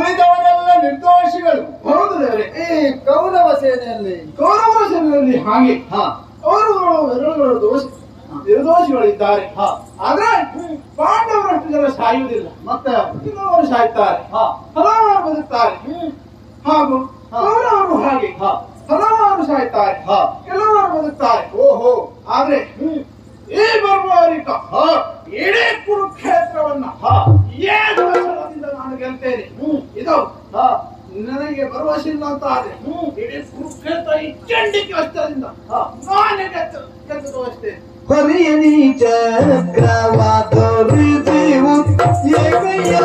ಉಳಿದವರೆಲ್ಲ ನಿರ್ದೋಷಿಗಳು. ಹೌದು ದೇವರೇ. ಈ ಕೌರವ ಸೇನೆಯಲ್ಲಿ ಕೌರವರ ಸೇನೆಯಲ್ಲಿ ಹಾಗೆ ಹಾ ಅವರು ನಿರ್ದೋಷಿಗಳಿದ್ದಾರೆ. ಆದ್ರೆ ಪಾಂಡವರಷ್ಟು ಜನ ಸಾಯುವುದಿಲ್ಲ, ಮತ್ತೆ ಇನ್ನವರು ಸಾಯ್ತಾರೆ, ಹಲವಾರು ಬದುಕ್ತಾರೆ. ಹಾಗೂ ಕೌರವರು ಹಾಗೆ ಹಲವಾರು ಸಾಯ್ತಾರೆ, ಕೆಲವರು ಬದುಕ್ತಾರೆ. ಓಹೋ, ಆದ್ರೆ ಈ ಬರುವವರಿಗ ಇಡೀ ಕುರುಕ್ಷೇತ್ರವನ್ನ 7 ವರ್ಷದಿಂದ ನಾನು ಗೆಲ್ತೇನೆ. ಇದು ನನಗೆ ಭರವಸೆ ಇಲ್ಲ ಅಂತ ಆದ್ರೆ ಇಡೀ ಕುರುಕ್ಷೇತ್ರ ಈ ಚಂಡಿಕೆ ಅಷ್ಟರಿಂದ ನಾನೇ ಗೆದ್ದು ತೋರಿಸ್ತೇನೆ. ಹೊರೆಯಲಿ ಚಕ್ರವಾದರಿದೆವು ಏಕಯ್ಯ